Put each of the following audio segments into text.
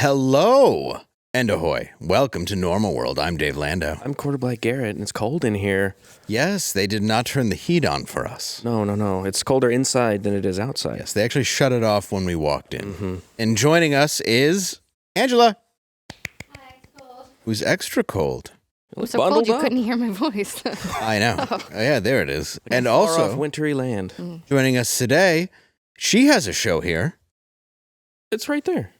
Hello, and ahoy. Welcome to Normal World. I'm Dave Landau. I'm quarterback Garrett, and it's cold in here. Yes, they did not turn the heat on for us. No. It's colder inside than it is outside. Yes, they actually shut it off when we walked in. Mm-hmm. And joining us is Angela. Hi, it's cold. Who's extra cold. It was so cold you couldn't hear my voice. I know. Oh, yeah, there it is. Like and far also, off wintry land. Joining us today, she has a show here. It's right there.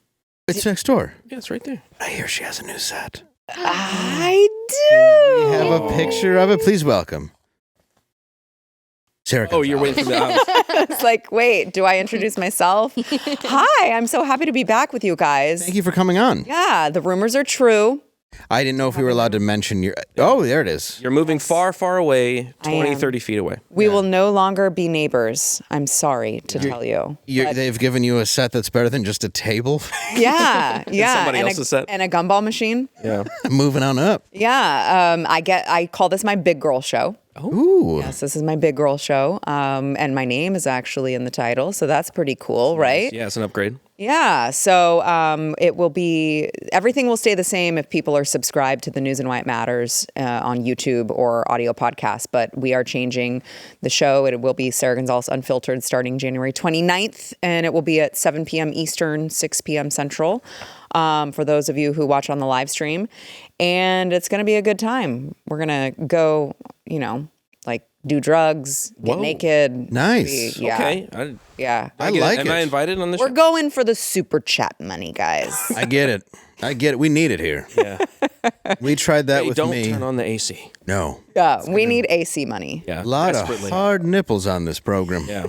It's next door. Yeah, it's right there. I hear she has a new set. I do. We have a picture of it. Please welcome Sara. Oh, you're waiting for the It's like, wait, do I introduce myself? Hi, I'm so happy to be back with you guys. Thank you for coming on. Yeah, the rumors are true. I didn't know if we were allowed to mention your... Oh, there it is. You're moving far, far away, 20, 30 feet away. We will no longer be neighbors. I'm sorry to tell you. They've given you a set that's better than just a table? Yeah. Somebody else's set. And a gumball machine. Yeah. Moving on up. Yeah. I call this my big girl show. Ooh. Yes, this is my big girl show. And my name is actually in the title, so that's pretty cool, right? Yeah, it's an upgrade. Yeah, so it will be, everything will stay the same if people are subscribed to the News and Why It Matters on YouTube or audio podcast, but we are changing the show. It will be Sara Gonzales Unfiltered starting January 29th, and it will be at 7 p.m. Eastern, 6 p.m. Central for those of you who watch on the live stream. And it's going to be a good time. We're going to go, like do drugs, get naked. Nice. Okay. I like it. Am I invited on the show? We're going for the super chat money, guys. I get it. We need it here. Yeah. We tried that with don't me. Don't turn on the AC. No. Yeah, we need AC money. Yeah. A lot desperately. of hard nipples on this program. Yeah.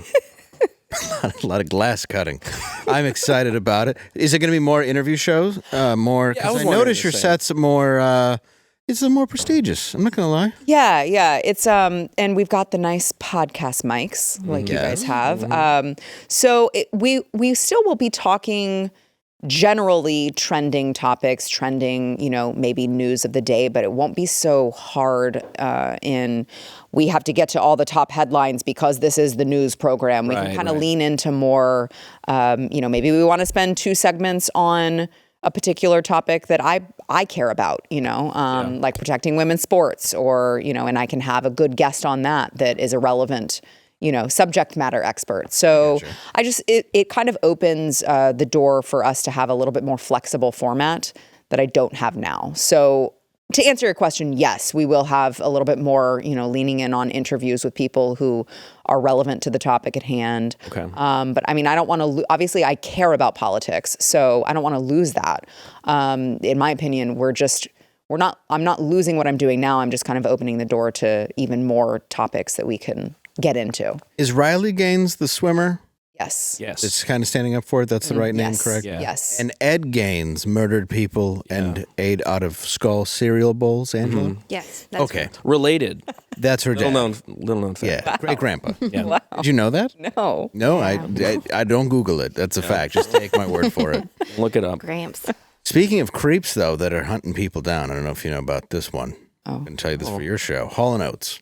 A lot of glass cutting. I'm excited about it. Is it going to be more interview shows? More? Because I noticed your set's more... It's a little more prestigious. I'm not going to lie. Yeah. It's and we've got the nice podcast mics like you guys have. So we still will be talking generally trending topics, maybe news of the day, but it won't be so hard we have to get to all the top headlines because this is the news program. We can kind of lean into more, maybe we want to spend 2 segments on a particular topic that I care about, like protecting women's sports or, and I can have a good guest on that is a relevant, subject matter expert. So it kind of opens the door for us to have a little bit more flexible format that I don't have now. So to answer your question, yes, we will have a little bit more, leaning in on interviews with people who are relevant to the topic at hand. Okay. But I mean, I don't want to, obviously I care about politics, so I don't want to lose that. In my opinion, I'm not losing what I'm doing now. I'm just kind of opening the door to even more topics that we can get into. Is Riley Gaines the swimmer? Yes. It's kind of standing up for it. That's the right name, correct? Yeah. Yes. And Ed Gaines murdered people and ate out of skull cereal bowls, Angela? Mm-hmm. Yes. That's Okay. right. Related. That's her dad. Little known fact. Yeah, great-grandpa. Yeah. Wow. Did you know that? No. No, I don't Google it. That's a fact. Just take my word for it. Look it up. Gramps. Speaking of creeps, though, that are hunting people down, I don't know if you know about this one. I can tell you this for your show. Hall and Oates.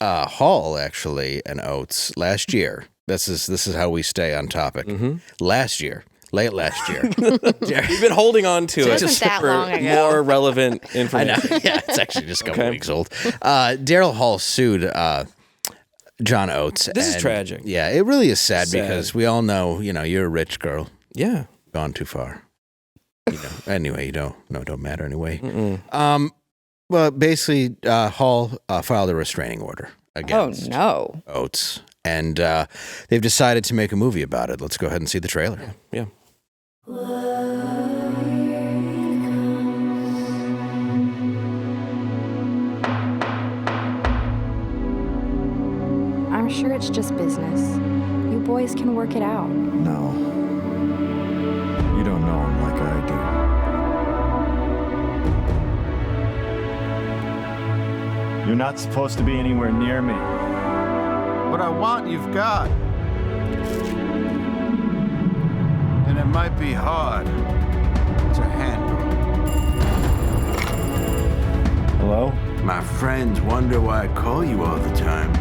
Hall, actually, and Oates, last year, this is how we stay on topic. Late last year. You've been holding on to it wasn't that for long ago. more relevant information. Yeah, it's actually just a couple weeks old. Daryl Hall sued John Oates. This is tragic. Yeah, it really is sad because we all know, you're a rich girl. Yeah. Gone too far. Anyway, don't matter anyway. Mm-mm. Well, basically, Hall filed a restraining order against Oates. And they've decided to make a movie about it. Let's go ahead and see the trailer. Yeah. I'm sure it's just business. You boys can work it out. No. You don't know him like I do. You're not supposed to be anywhere near me. What I want, you've got. And it might be hard to handle. Hello? My friends wonder why I call you all the time.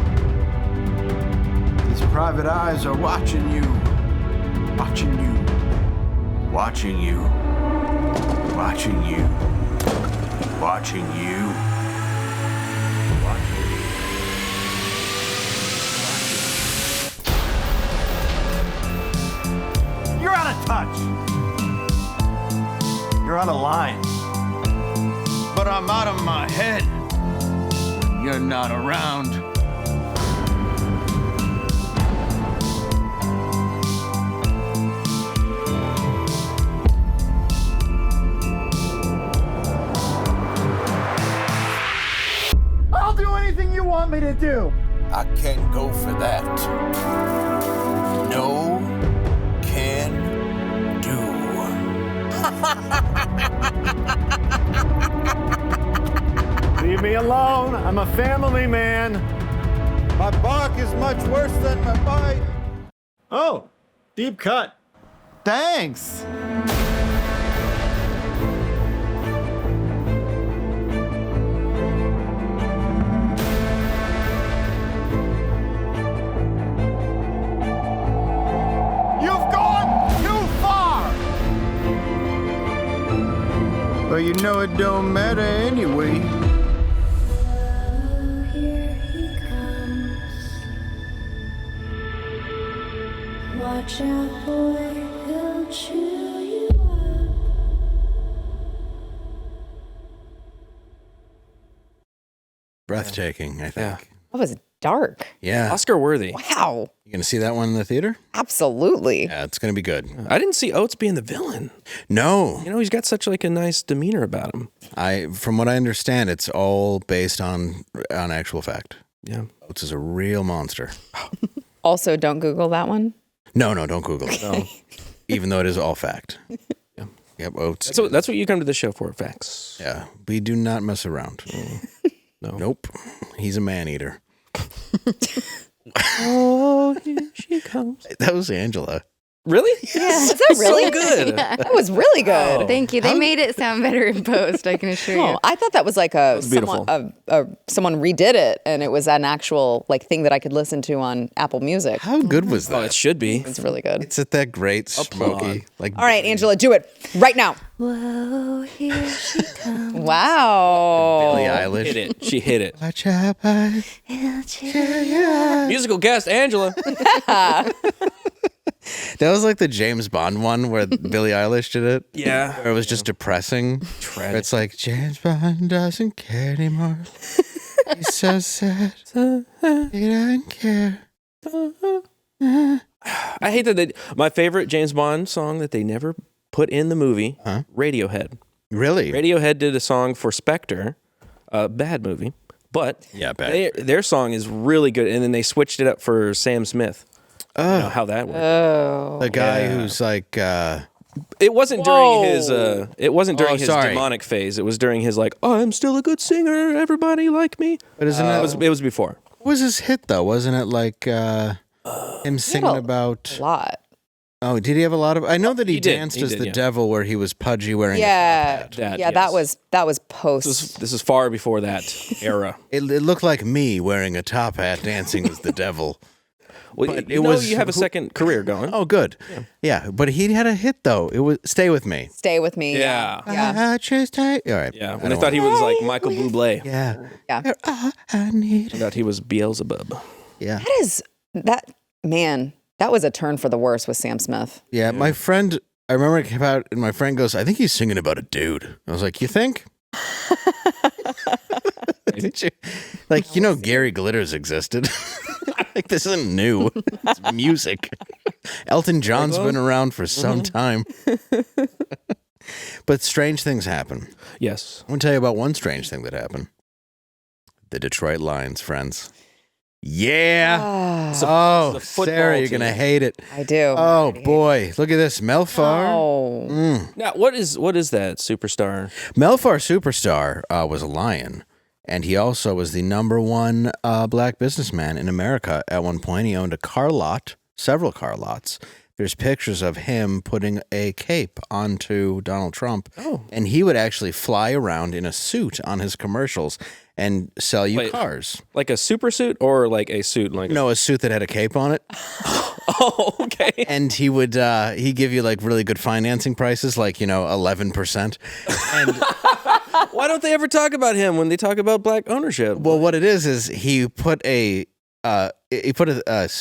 These private eyes are watching you. Watching you. Watching you. Watching you. Watching you. Watching you. You're out of touch. You're out of line. But I'm out of my head. You're not around. I'll do anything you want me to do. I can't go for that. No can do. Leave me alone. I'm a family man. My bark is much worse than my bite. Oh, deep cut. Thanks. You've gone too far. Well, you know it don't matter anyway. Here he comes. Watch out, boy, he'll chew you up. Breathtaking, I think. That was dark. Yeah. Oscar worthy. Wow. You going to see that one in the theater? Absolutely. Yeah, it's going to be good. I didn't see Oates being the villain. No. You know, he's got such like a nice demeanor about him. From what I understand, it's all based on actual fact. Yeah. Oates is a real monster. Also, don't Google that one. No, don't Google it. No. Even though it is all fact. Yeah. Yep, Oates. That's what you come to the show for, facts. Yeah, we do not mess around. No. Nope. He's a man-eater. Oh, here she comes. That was Angela. Really? Yeah. Was that really So good. That was really good. Thank you. They made it sound better in post, I can assure you. Oh, I thought that was like beautiful. someone redid it, and it was an actual like thing that I could listen to on Apple Music. How good was that? Oh, it should be. It's really good. It's at that great smoky. Like, All right, Angela, do it right now. Whoa, here she comes. Wow. Billie Eilish. Hit it. She hit it. Watch out, boy. He'll chew you up. Musical guest, Angela. That was like the James Bond one where Billie Eilish did it. Yeah. Where it was just depressing. Tragic. It's like, James Bond doesn't care anymore. He's so sad. He doesn't care. I hate that my favorite James Bond song that they never put in the movie, Radiohead. Really? Radiohead did a song for Spectre, a bad movie, but Yeah, bad. their song is really good, and then they switched it up for Sam Smith. You know how that worked. The guy who's like, It wasn't during his. It wasn't during his sorry. demonic phase. It was during his like, oh, I'm still a good singer. Everybody like me. but isn't It was before. what was his hit though? Wasn't it like him singing about? A lot. Oh, did he have a lot of? I know that he did. danced He as did, the yeah. devil, where he was pudgy wearing. Yeah. That, Yeah, yes. that was post. This is far before that era. It looked like me wearing a top hat dancing as the devil. Well, But you have a second career going. Oh, good. Yeah, but he had a hit though. It was "Stay with Me." Stay with me. Yeah. Yeah. I choose to. All right. Yeah, I when I don't thought he want- was like Michael Bublé. Yeah. Yeah. You're all I need. I thought he was Beelzebub. Yeah. That was a turn for the worse with Sam Smith. Yeah. My friend, I remember it came out, and my friend goes, "I think he's singing about a dude." I was like, "You think?" Did you? Like, you know, Gary Glitters existed. Like, this isn't new. It's music. Elton John's been around for some time. But strange things happen. Yes. I want to tell you about one strange thing that happened. The Detroit Lions, friends. Yeah. Oh, it's a football Sarah, you're team. going to hate it. I do. Oh, boy. Look at this. Melfar. Oh. Now, what is that superstar? Melfar Superstar was a lion, and he also was the number one black businessman in America at one point. He owned a car lot, several car lots. There's pictures of him putting a cape onto Donald Trump, and he would actually fly around in a suit on his commercials, and sell you cars. Like a super suit or like a suit? Like No, a suit that had a cape on it. Oh, okay. And he would he'd give you like really good financing prices, like 11%. And why don't they ever talk about him when they talk about black ownership? well, what it is he put a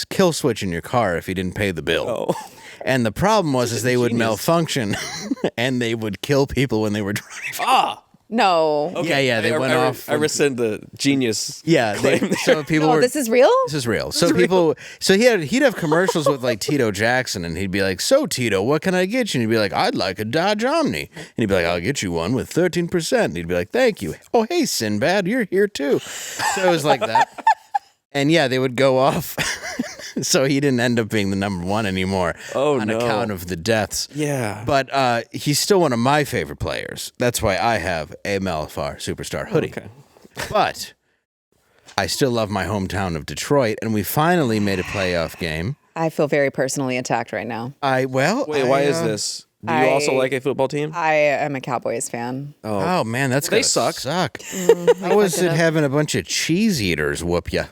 kill switch in your car if you didn't pay the bill. Oh. And the problem was they would malfunction and they would kill people when they were driving. No. Okay. Yeah, they went off. I rescind the genius. Yeah, so people were. This is real? This is real. So people, so he'd have commercials with like Tito Jackson, and he'd be like, "So Tito, what can I get you?" And he'd be like, "I'd like a Dodge Omni." And he'd be like, "I'll get you one with 13%." And he'd be like, "Thank you." "Oh, hey Sinbad, you're here too." So it was like that. And yeah, they would go off. So he didn't end up being the number one anymore on account of the deaths. Yeah. But he's still one of my favorite players. That's why I have a Malafar Superstar hoodie. Okay. But I still love my hometown of Detroit, and we finally made a playoff game. I feel very personally attacked right now. Wait, why is this? Do you also like a football team? I am a Cowboys fan. Oh man, that's They gotta suck. How is it having a bunch of cheese eaters whoop you?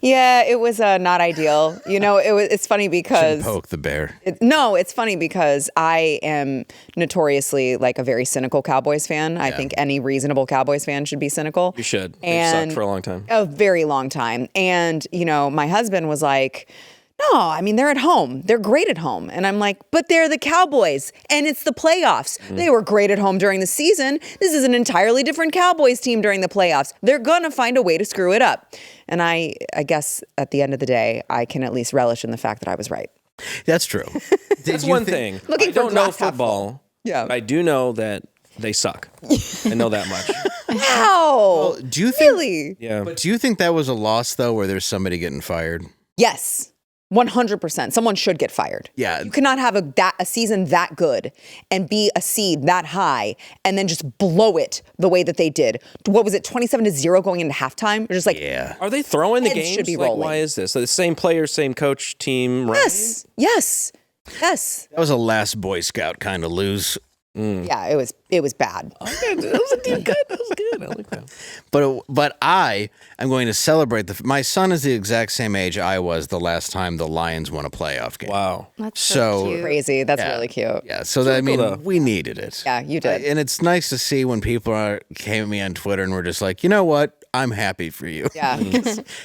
Yeah, it was not ideal. It's funny because Poke the bear. it's funny because I am notoriously like a very cynical Cowboys fan. I think any reasonable Cowboys fan should be cynical. You should. They've And sucked for a long time. A very long time. And, my husband was like, no, I mean, they're at home. They're great at home. And I'm like, but they're the Cowboys and it's the playoffs. They were great at home during the season. This is an entirely different Cowboys team during the playoffs. They're going to find a way to screw it up. And I guess at the end of the day, I can at least relish in the fact that I was right. That's true. That's one thing. Looking I for don't know glass half football. Yeah. I do know that they suck. I know that much. How? Do you think? Really? Yeah. But do you think that was a loss though, where there's somebody getting fired? Yes. 100%. Someone should get fired. Yeah. You cannot have a season that good and be a seed that high and then just blow it the way that they did. What was it, 27-0 going into halftime? You're just like, Yeah. Are they throwing the Heads games? should be Like, rolling. why is this? So the same players, same coach, team, right? yes. That was a last Boy Scout kind of lose. Yeah, it was bad. That was good. That was good. I like that. But I am going to celebrate my son is the exact same age I was the last time the Lions won a playoff game. Wow. That's So- so cute. Crazy. That's Yeah. really cute. Yeah, so that, I mean, though. we needed it. Yeah, you did. And it's nice to see when people came at me on Twitter and were just like, you know what? I'm happy for you. Yeah.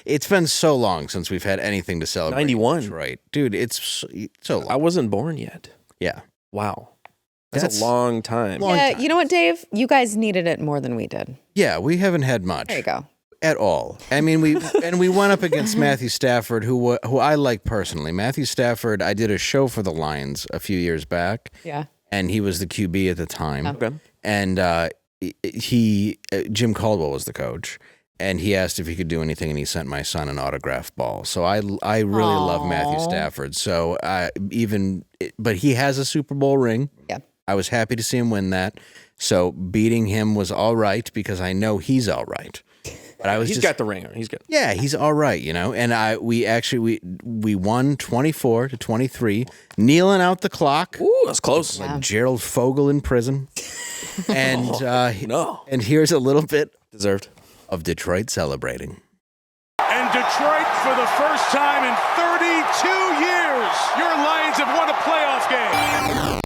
It's been so long since we've had anything to celebrate. 91. Right. Dude, it's so long. I wasn't born yet. Yeah. Wow. That's That's a long time. long Yeah, time. you know what, Dave? You guys needed it more than we did. Yeah, we haven't had much. There you go. At all. I mean, we went up against Matthew Stafford, who I like personally. Matthew Stafford, I did a show for the Lions a few years back. Yeah. And he was the QB at the time. Okay. And Jim Caldwell was the coach. And he asked if he could do anything, and he sent my son an autographed ball. So I really love Matthew Stafford. So but he has a Super Bowl ring. Yeah. I was happy to see him win that. So beating him was all right because I know he's all right. But I was He's got the ringer. He's good. yeah, he's all right, And we won 24-23, kneeling out the clock. Ooh, that's close. Like Gerald Fogel in prison. And No. and here's a little bit Deserved. of Detroit celebrating. And Detroit, for the first time in 32 years, your Lions have won a playoff game.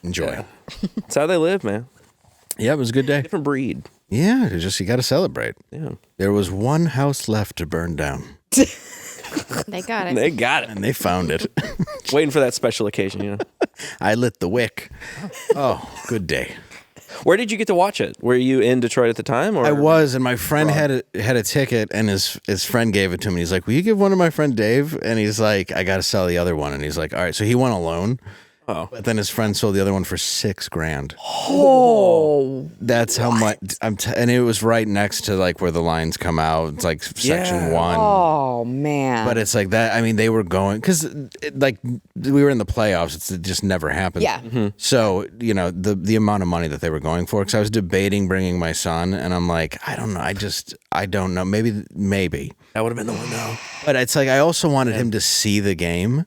Enjoy. Yeah. That's how they live, man. Yeah, it was a good day. Different breed. Yeah, it's just you got to celebrate. Yeah. There was one house left to burn down, They got it. They got it. and they found it. Waiting for that special occasion, I lit the wick. Oh, good day. Where did you get to watch it? Were you in Detroit at the time? Or I was, and my friend had a ticket, and his friend gave it to me. He's like, "Will you give one to my friend Dave?" And he's like, "I got to sell the other one." And he's like, "All right." So he went alone. Oh. But then his friend sold the other one for $6,000. Oh, that's how much. And it was right next to like where the lines come out. It's like section 1. Oh man! But it's like that. I mean, they were going because like we were in the playoffs. It just never happened. Yeah. So the amount of money that they were going for. Because I was debating bringing my son, and I'm like, I don't know. I don't know. Maybe that would have been the one though. But it's like I also wanted him to see the game.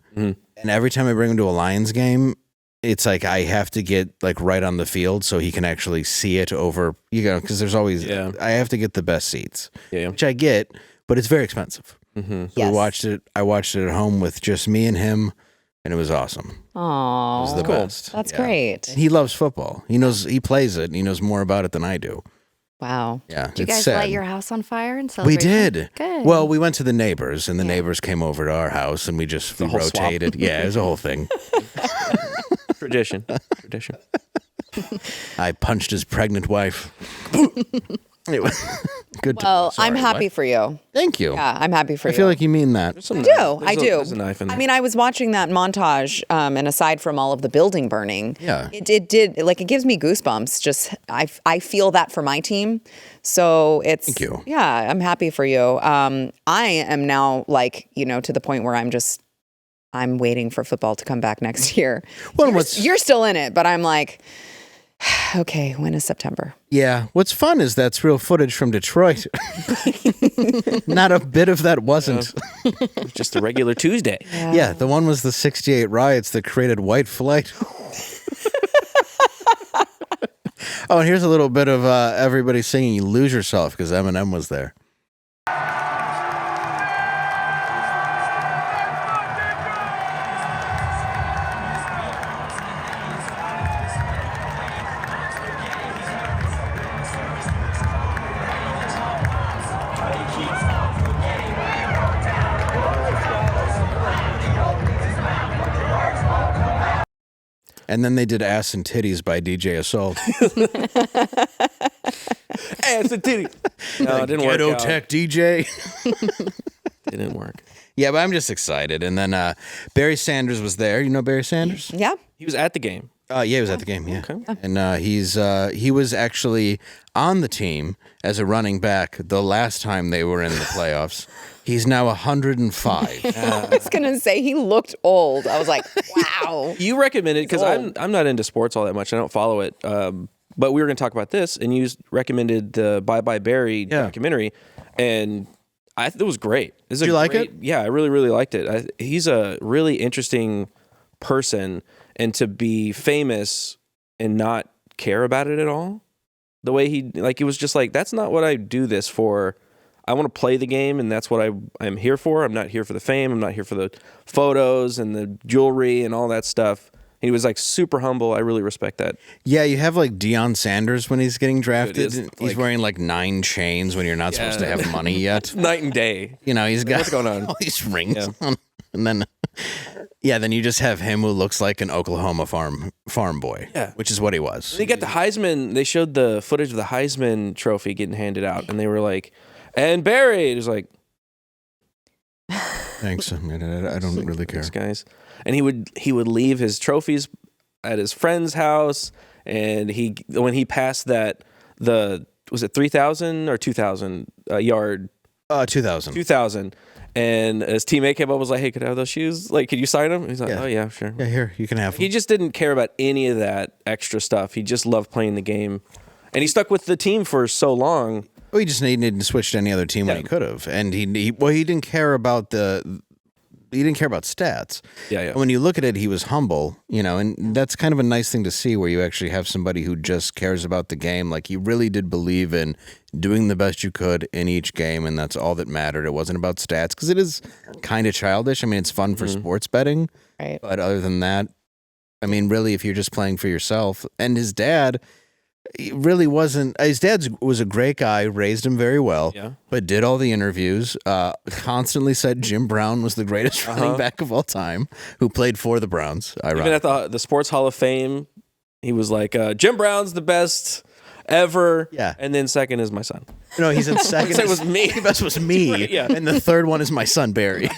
And every time I bring him to a Lions game, it's like I have to get like right on the field so he can actually see it over, because there's always, I have to get the best seats, which I get, but it's very expensive. So I watched it at home with just me and him, and it was awesome. Oh, it was the best. That's great. And he loves football. He plays it, and he knows more about it than I do. Wow. Yeah. Did you guys sad. light your house on fire and We celebrate? did. Good. Well, we went to the neighbors, and the neighbors came over to our house, and we rotated. Yeah, it was a whole thing. Tradition. I punched his pregnant wife. It was good. Well, Sorry, I'm happy what? for you. Thank you. Yeah, I'm happy for you. I feel like you mean that. I do. There's a knife in there. I mean, I was watching that montage, and aside from all of the building burning, Yeah. it did like it gives me goosebumps. Just I feel that for my team, so it's Thank you. Yeah, I'm happy for you. I am now like to the point where I'm waiting for football to come back next year. Well, you're still in it, but I'm like, okay, when is September? Yeah. What's fun is that's real footage from Detroit. Not a bit of that wasn't. Just a regular Tuesday. Yeah, the one was the 68 riots that created white flight. Oh, and here's a little bit of everybody singing "You Lose Yourself" because Eminem was there. And then they did "Ass and Titties" by DJ Assault. Ass and Titties. No, it didn't work Ghetto out. Tech DJ. It didn't work. Yeah, but I'm just excited. And then Barry Sanders was there. You know Barry Sanders? Yeah. He was at the game. Yeah, he was at the game. Yeah, Okay. and he was actually on the team as a running back the last time they were in the playoffs. He's now 105. I was gonna say he looked old. I was like, wow. You recommended, because I'm not into sports all that much. I don't follow it. But we were going to talk about this, and you recommended the Bye Bye Barry documentary, and it was great. Did you like it? Yeah, I really, really liked it. He's a really interesting person, and to be famous and not care about it at all, the way it was just like, that's not what I do this for. I want to play the game, and that's what I'm here for. I'm not here for the fame. I'm not here for the photos and the jewelry and all that stuff. He was like super humble. I really respect that. Yeah, you have like Deion Sanders when he's getting drafted. Dude, He's wearing like 9 chains when you're not supposed to have money yet. Night and day. He's got what's going on? all these rings on. And then, then you just have him who looks like an Oklahoma farm boy, which is what he was. They got the Heisman. They showed the footage of the Heisman trophy getting handed out, and they were like, and Barry. It was like, thanks. I mean, I don't really care. thanks, guys. And he would leave his trophies at his friend's house, and when he passed was it 3,000 or 2,000 yard? 2,000. 2,000. And his teammate came up and was like, hey, could I have those shoes? Like, could you sign them? He's like, oh, yeah, sure. Yeah, here, you can have them. He just didn't care about any of that extra stuff. He just loved playing the game. And he stuck with the team for so long. Well, he just needed to switch to any other team when he could have. And he didn't care about stats. Yeah. When you look at it, he was humble, and that's kind of a nice thing to see where you actually have somebody who just cares about the game. Like he really did believe in doing the best you could in each game, and that's all that mattered. It wasn't about stats because it is kind of childish. I mean, it's fun for sports betting, Right. but other than that, I mean, really, if you're just playing for yourself, and his dad. He really wasn't. His dad was a great guy, raised him very well, but did all the interviews. Constantly said Jim Brown was the greatest running back of all time, who played for the Browns. Even at the Sports Hall of Fame, He was like, Jim Brown's the best ever. Yeah. And then second is my son. No, he's in second. So it was me. The best was me. Right, yeah. And the third one is my son, Barry.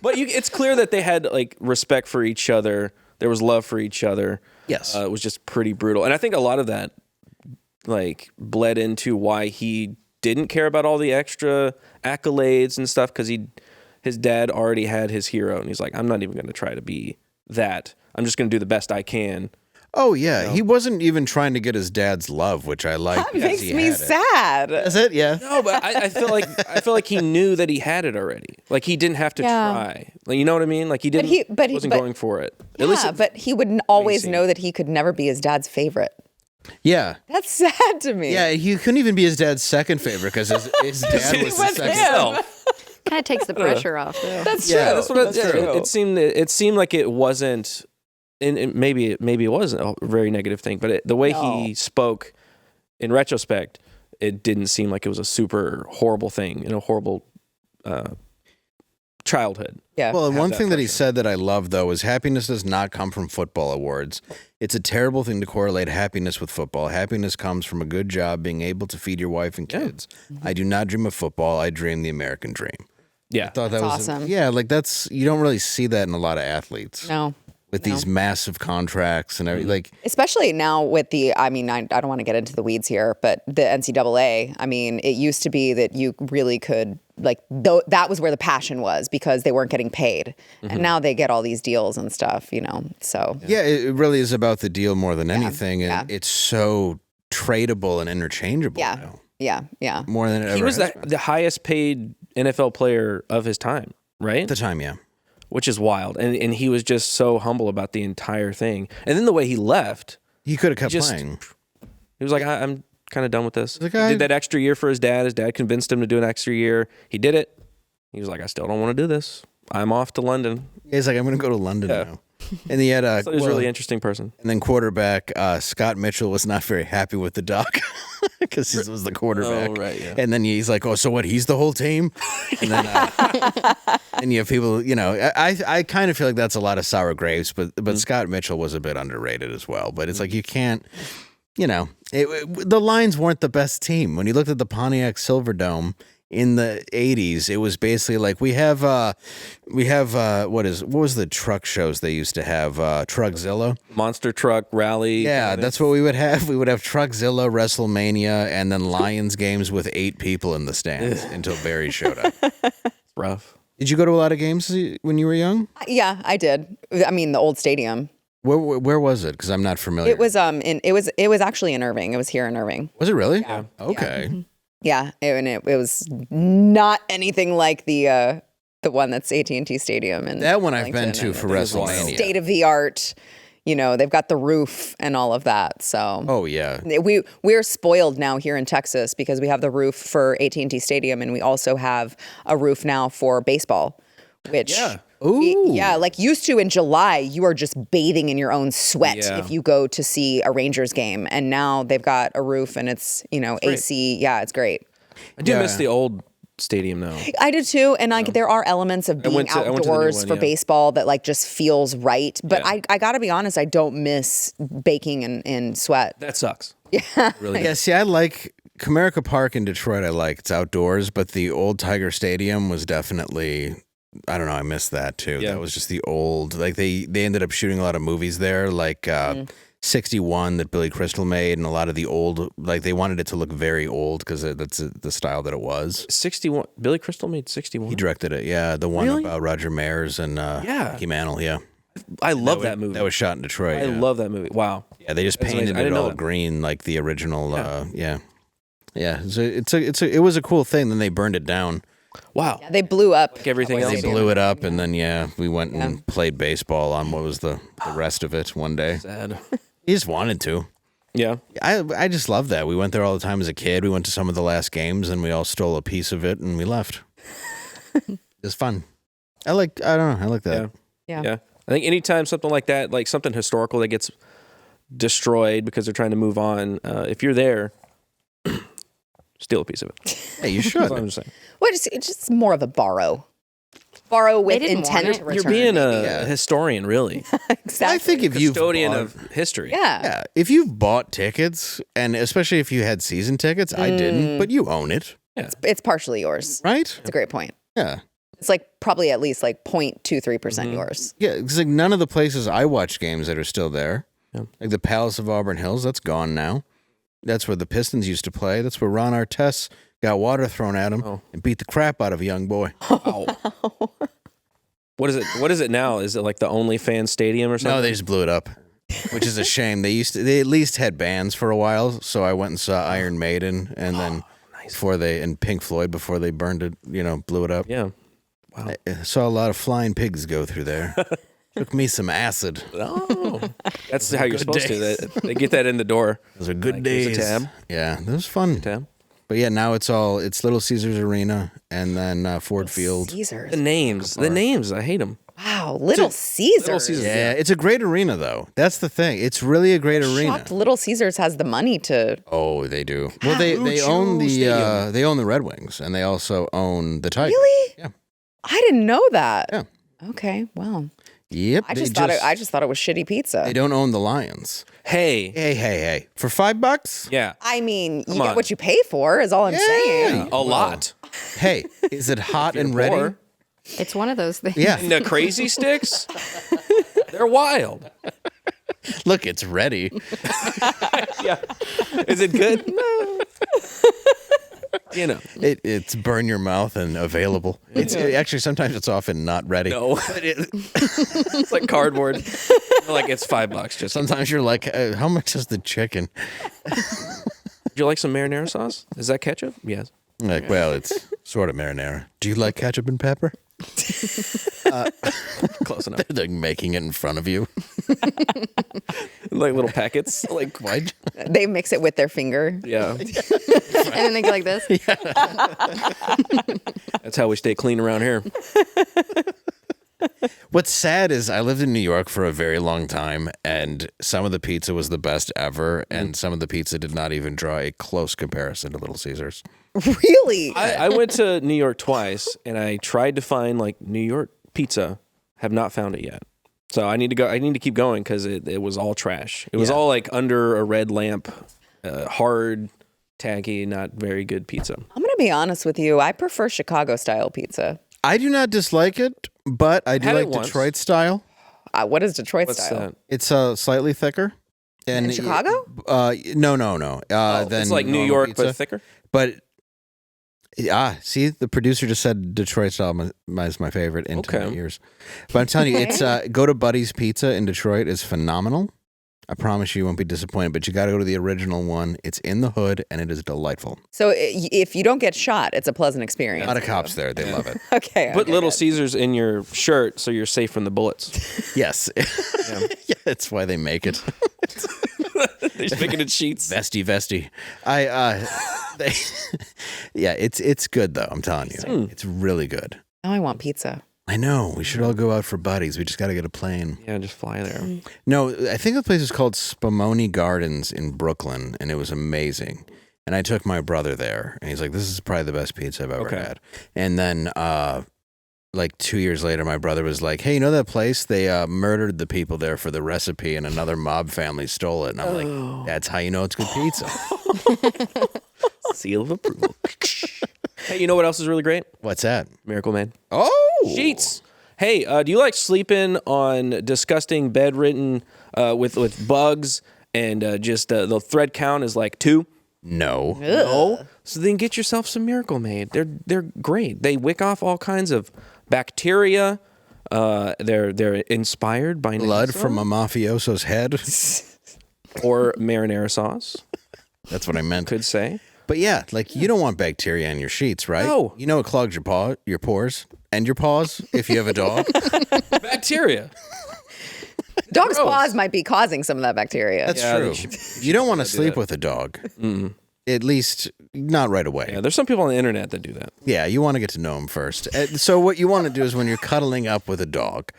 But it's clear that they had like respect for each other. There was love for each other. Yes. It was just pretty brutal. And I think a lot of that like bled into why he didn't care about all the extra accolades and stuff, because his dad already had his hero, and he's like, I'm not even going to try to be that. I'm just going to do the best I can. Oh, yeah. He wasn't even trying to get his dad's love, which I like. That makes me sad. Is it? Yeah. No, but I feel like he knew that he had it already. Like he didn't have to try. Like, you know what I mean? Like he didn't. Wasn't going for it. At least but he would always know that he could never be his dad's favorite. Yeah. That's sad to me. Yeah, he couldn't even be his dad's second favorite because his dad was the second. Kind of takes the pressure off. Though. That's true. Yeah, that's what true. It seemed like it wasn't. And maybe it wasn't a very negative thing, but the way he spoke, in retrospect, it didn't seem like it was a super horrible thing, horrible childhood. Yeah. Well, and one thing that he said that I love, though, is happiness does not come from football awards. It's a terrible thing to correlate happiness with football. Happiness comes from a good job, being able to feed your wife and kids. I do not dream of football. I dream the American dream. Yeah. I thought that was awesome. You don't really see that in a lot of athletes. No. With these massive contracts and everything. Like, especially now with I don't want to get into the weeds here, but the NCAA, I mean, it used to be that you really could, that was where the passion was because they weren't getting paid. And now they get all these deals and stuff, so. Yeah, it really is about the deal more than anything. And it's so tradable and interchangeable now. Yeah. More than it ever He was has the highest paid NFL player of his time, right? At the time, yeah. Which is wild. And he was just so humble about the entire thing. And then the way he left. He could have kept playing. He was like, I'm kind of done with this. He did that extra year for his dad. His dad convinced him to do an extra year. He did it. He was like, I still don't want to do this. I'm off to London. He's like, I'm going to go to London now. And he had he was a really interesting person. And then quarterback Scott Mitchell was not very happy with the doc because he was the quarterback. Oh, right, yeah. And then he's like, oh, so what? He's the whole team? And then and you have people, I kind of feel like that's a lot of sour grapes, but Scott Mitchell was a bit underrated as well. But it's like you can't, the Lions weren't the best team. When you looked at the Pontiac Silverdome in the 80s, it was basically like we have what was the truck shows they used to have? Truckzilla, Monster Truck Rally. Yeah, that's what we would have. We would have Truckzilla, WrestleMania, and then Lions games with 8 people in the stands until Barry showed up. Rough. Did you go to a lot of games when you were young? Yeah, I did. I mean, the old stadium. Where was it? Because I'm not familiar. It was it was actually in Irving. It was here in Irving. Was it really? Yeah. Okay. Yeah, it was not anything like the one that's AT&T Stadium and that one I've been to for WrestleMania. State of the art. They've got the roof and all of that. So oh yeah, we're spoiled now here in Texas because we have the roof for AT&T Stadium and we also have a roof now for baseball, which like used to in July, you are just bathing in your own sweat if you go to see a Rangers game. And now they've got a roof and it's, AC. Yeah, it's great. I do miss the old stadium though. I do too. And there are elements of being outdoors for baseball that just feels right. But I got to be honest, I don't miss baking in sweat. That sucks. Yeah. Really. Yeah, see, I like Comerica Park in Detroit. It's outdoors, but the old Tiger Stadium was definitely... I don't know. I missed that too. Yeah. That was just the old, they ended up shooting a lot of movies there, 61 that Billy Crystal made, and a lot of the old, they wanted it to look very old because that's the style that it was. 61. Billy Crystal made 61. He directed it. Yeah, the one about Roger Mayers and Mickey Mantle. Yeah, I love that movie. That was shot in Detroit. I love that movie. Wow. Yeah, they just painted it all green like the original. Yeah. So it was a cool thing. Then they burned it down. Wow. Yeah, they blew up. Like everything else. They blew it up, and then, we went and played baseball on what was the rest of it one day. Sad. He just wanted to. Yeah. I just love that. We went there all the time as a kid. We went to some of the last games, and we all stole a piece of it, and we left. It was fun. I like that. Yeah. I think anytime something like that, like something historical that gets destroyed because they're trying to move on, if you're there... steal a piece of it. Yeah, you should. That's what I'm just saying. Well, it's just more of a borrow. borrow with didn't intent want to it. return. You're being maybe. a historian, really. Exactly. I think if you've Custodian bought- of history. Yeah. if you've bought tickets, and especially if you had season tickets, I didn't, but you own it, It's partially yours. right? It's a great point. Yeah. It's like probably at least like 0.23% yours. Yeah, it's like none of the places I watch games that are still there, Yeah. like the Palace of Auburn Hills, that's gone now. That's where the Pistons used to play. That's where Ron Artest got water thrown at him and beat the crap out of a young boy. What is it? What is it now? Is it like the OnlyFans stadium or something? No, they just blew it up, which is a shame. They at least had bands for a while, so I went and saw Iron Maiden and then and Pink Floyd before they burned it, blew it up. Yeah. Wow. I saw a lot of flying pigs go through there. Took me some acid. Oh, that's how you're supposed days. to. They get that in the door. Those are good Here's a days. tab. Yeah, that was fun. Tab. But yeah, now it's Little Caesars Arena and then Ford Field. Caesars. The names. I hate them. Wow. Little Caesars. Little Caesars. Yeah, it's a great arena though. That's the thing. It's really a great arena. Shocked Little Caesars has the money to. Oh, they do. Well, they own the Red Wings and they also own the Tigers. Really? Yeah. I didn't know that. Yeah. Okay. Well, Yep. I just thought it was shitty pizza. They don't own the Lions. Hey. Hey. For $5? Yeah. I mean, you Come get on. what you pay for, is all I'm saying. A lot. Hey, is it hot and ready? Poor. It's one of those things. Yeah. And the crazy sticks, they're wild. Look, it's ready. Yeah. Is it good? No. It's burn your mouth and available. Actually sometimes it's often not ready. No. It's like cardboard. Like it's $5. Just Sometimes you're like, how much is the chicken? Would you like some marinara sauce? Is that ketchup? Yes. Like, well, it's sort of marinara. Do you like ketchup and pepper? Close enough. They're like making it in front of you. Like little packets. Like Why? They mix it with their finger. yeah. And then they go like this. That's how we stay clean around here. What's sad is I lived in New York for a very long time, and some of the pizza was the best ever, and some of the pizza did not even draw a close comparison to Little Caesars. Really? I went to New York twice, and I tried to find like New York pizza. Have not found it yet. So I need to go. I need to keep going because it was all trash. It was all like under a red lamp, hard, tacky, not very good pizza. I'm going to be honest with you. I prefer Chicago style pizza. I do not dislike it, but I do Had it like once. Detroit style. What is Detroit What's style? that? It's slightly thicker. And In Chicago? No. Then It's like New normal York, pizza. but thicker. But see, the producer just said Detroit style is my favorite in 20 years. But I'm telling you, it's go to Buddy's Pizza in Detroit is phenomenal. I promise you won't be disappointed, but you got to go to the original one. It's in the hood and it is delightful. So if you don't get shot, it's a pleasant experience. A lot of cops there. They love it. Okay. Put okay, Little good. Caesars in your shirt so you're safe from the bullets. Yes. Yeah, that's why they make it. They're just making it sheets. Vesty. It's good though. I'm telling you, it's really good. Now I want pizza. I know. We should all go out for Buddies. We just got to get a plane. Yeah, just fly there. No, I think the place is called Spumoni Gardens in Brooklyn, and it was amazing. And I took my brother there, and he's like, "This is probably the best pizza I've ever had." And then, like 2 years later, my brother was like, "Hey, you know that place? They murdered the people there for the recipe, and another mob family stole it." And I'm like, "That's how you know it's good pizza." Seal of approval. Hey, you know what else is really great? What's that? Miracle Man. Oh, Sheets. Hey, do you like sleeping on disgusting bedridden with bugs and just the thread count is like 2? No. No. So then get yourself some Miracle Made. They're great. They wick off all kinds of bacteria. They're inspired by Blood NASA from a mafioso's head. or marinara sauce. That's what I meant. Could say. But yeah, like you don't want bacteria in your sheets, right? No. You know it clogs your pores and your paws if you have a dog. Bacteria. Dog's paws might be causing some of that bacteria. That's Yeah, true. they should- You don't want to sleep with a dog. At least not right away. Yeah, there's some people on the internet that do that. Yeah, you want to get to know them first. So what you want to do is when you're cuddling up with a dog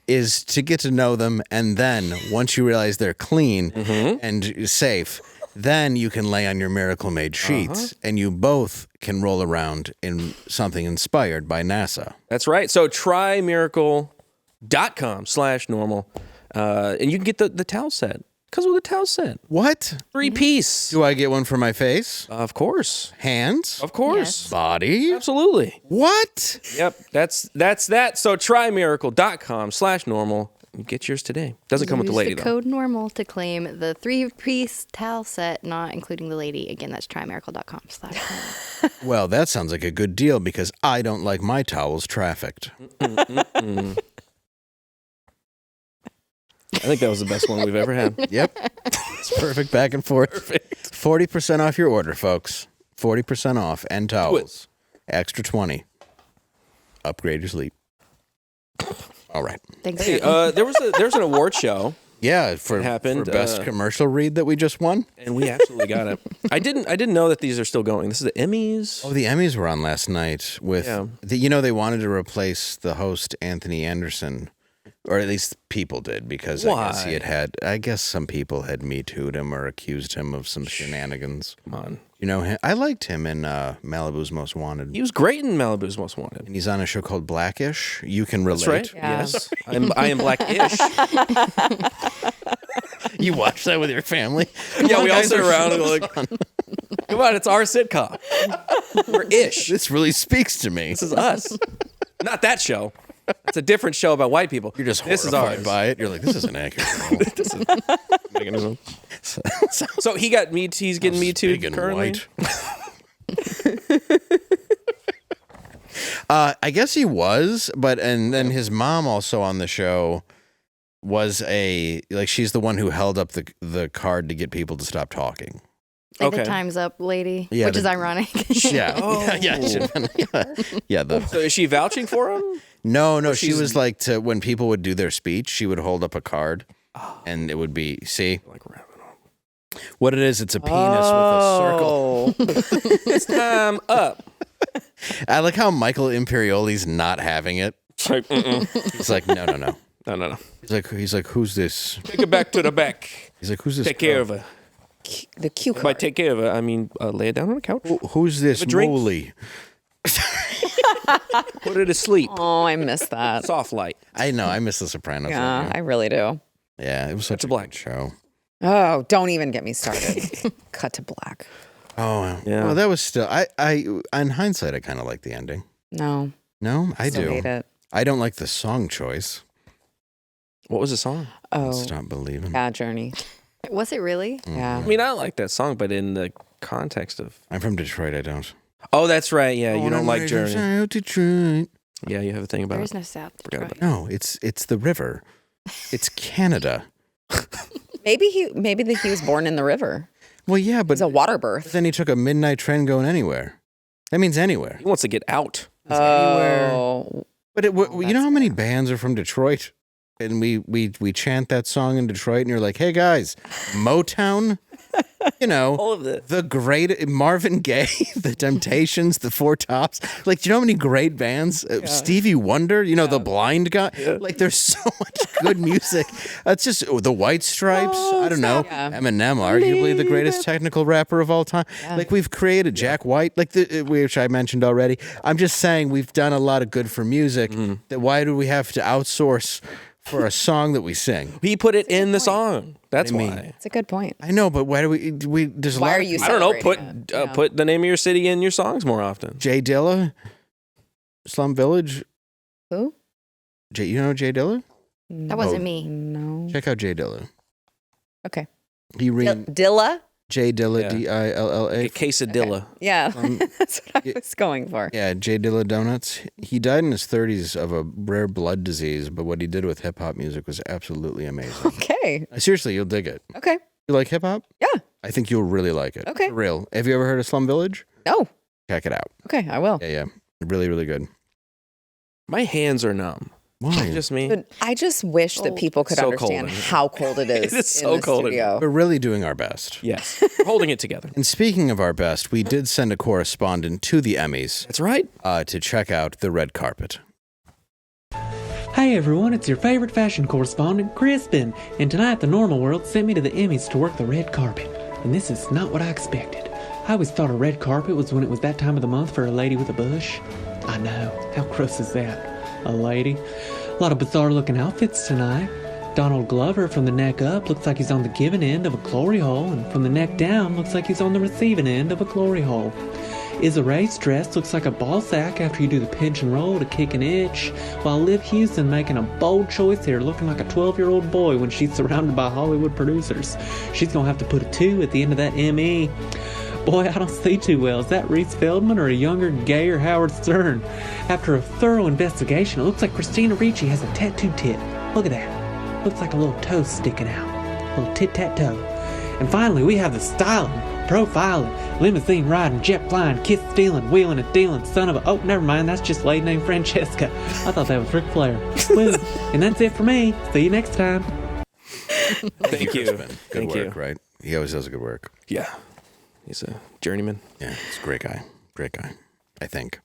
is to get to know them, and then once you realize they're clean and safe, Then you can lay on your Miracle Made sheets, and you both can roll around in something inspired by NASA. That's right. So try miracle.com/normal, and you can get the towel set. Comes with a towel set. What? 3-piece. Do I get one for my face? Of course. Hands? Of course. Yes. Body? Absolutely. What? Yep. That's that. So try miracle.com/normal. Get yours today. Doesn't come with the lady, Use the though. code normal to claim the 3-piece towel set, not including the lady. Again, that's trymiracle.com/normal. Well, that sounds like a good deal because I don't like my towels trafficked. I think that was the best one we've ever had. Yep. It's perfect back and forth. Perfect. 40% off your order, folks. 40% off and towels. Extra 20. Upgrade your sleep. All right. Thanks. Hey, there was an award show. Yeah, for best commercial read that we just won. And we absolutely got it. I didn't know that these are still going. This is the Emmys. Oh, the Emmys were on last night with they wanted to replace the host Anthony Anderson. Or at least people did, because I guess some people had Me Too'd him or accused him of some shenanigans. Come on. You know him? I liked him in Malibu's Most Wanted. He was great in Malibu's Most Wanted. And he's on a show called Blackish. You can relate. That's right. Yeah. Yes. I am Blackish. You watch that with your family? Yeah, we all sit around and go like, come on, it's our sitcom. We're ish. This really speaks to me. This is us. Not that show. It's a different show about white people. You're just this horrified is ours. by it. You're like, this isn't accurate. This is making his own. So he got me. He's getting Me Too currently. I guess he was, and then his mom also on the show was she's the one who held up the card to get people to stop talking. Like the time's up lady, which is ironic. Yeah. Yeah. So is she vouching for him? No. She was like when people would do their speech, she would hold up a card, and it would be like what it is. It's a penis with a circle. It's time up. I like how Michael Imperioli's not having it. He's like, no. He's like, who's this? Take it back to the back. He's like, who's this? Take care of her. The cue card. By take care of her, I mean lay it down on the couch. Who's this Moley? Put her to sleep. Oh, I miss that. Soft light. I know. I miss The Sopranos. Yeah, I really do. Yeah, it was such a black show. Oh, don't even get me started. Cut to black. Oh, yeah. Well, that was still. I in hindsight, I kind of like the ending. No, I still do. hate it. I don't like the song choice. What was the song? Oh, Stop Believing. Bad Journey. Was it really? Yeah. I mean, I like that song, but in the context of I'm from Detroit. I don't. Oh, that's right. Yeah, you don't like Journey. South Detroit. Yeah, you have a thing about There it. is no South Forgot Detroit. No, it's the river. It's Canada. Maybe he was born in the river. Well, yeah, but It's a water birth. then he took a midnight train going anywhere. That means anywhere. He wants to get out. Oh, But you know how many bands are from Detroit? And we chant that song in Detroit, and you're like, hey guys, Motown, you know, All of it. the great Marvin Gaye, the Temptations, the Four Tops. Like, do you know how many great bands? Stevie Wonder, you know, the blind guy. Yeah. Like, there's so much good music. It's just the White Stripes. I don't know. Yeah. Eminem, arguably the greatest technical rapper of all time. Yeah. Like, we've created Jack White, which I mentioned already. I'm just saying we've done a lot of good for music. That why do we have to outsource for a song that we sing? He put it in the song. That's What do you why. mean? it's a good point. I know, but why do we there's a Why lot are of you people- I don't know. celebrating Put the name of your city in your songs more often. Jay Dilla, Slum Village. Who? You know Jay Dilla? That wasn't me. No. Check out Jay Dilla. Okay. He Dilla? Jay Dilla, Yeah. Dilla. Quesadilla. Yeah, that's what I was going for. Yeah, Jay Dilla Donuts. He died in his 30s of a rare blood disease, but what he did with hip hop music was absolutely amazing. Okay. Seriously, you'll dig it. Okay. You like hip hop? Yeah. I think you'll really like it. Okay. For real. Have you ever heard of Slum Village? No. Check it out. Okay, I will. Yeah. Really, really good. My hands are numb. Why? Just me. But I just wish that people could So understand cold in here. how cold it is. It is so in the cold in studio. We're really doing our best. Yes. We're holding it together. And speaking of our best, we did send a correspondent to the Emmys That's right. to check out the red carpet. Hey everyone, it's your favorite fashion correspondent, Crispin, and tonight the normal world sent me to the Emmys to work the red carpet. and this is not what I expected. I always thought a red carpet was when it was that time of the month for a lady with a bush. I know. How gross is that? A lady? A lot of bizarre-looking outfits tonight. Donald Glover from the neck up looks like he's on the giving end of a glory hole, and from the neck down looks like he's on the receiving end of a glory hole. Issa Rae's dress looks like a ball sack after you do the pinch and roll to kick an itch, while Liv Houston making a bold choice here, looking like a 12-year-old boy when she's surrounded by Hollywood producers. She's gonna have to put a 2 at the end of that Emmy. Boy, I don't see too well. Is that Reese Feldman or a younger, gayer Howard Stern? After a thorough investigation, it looks like Christina Ricci has a tattooed tit. Look at that. Looks like a little toe sticking out. A little tit-tat-toe. And finally, we have the styling, profiling, limousine riding, jet flying, kiss stealing, wheeling and dealing, son of a... Oh, never mind, that's just a lady named Francesca. I thought that was Ric Flair. Well, and that's it for me. See you next time. Thank you. Good Thank work, you. right? He always does good work. Yeah. He's a journeyman. Yeah, he's a great guy. Great guy, I think.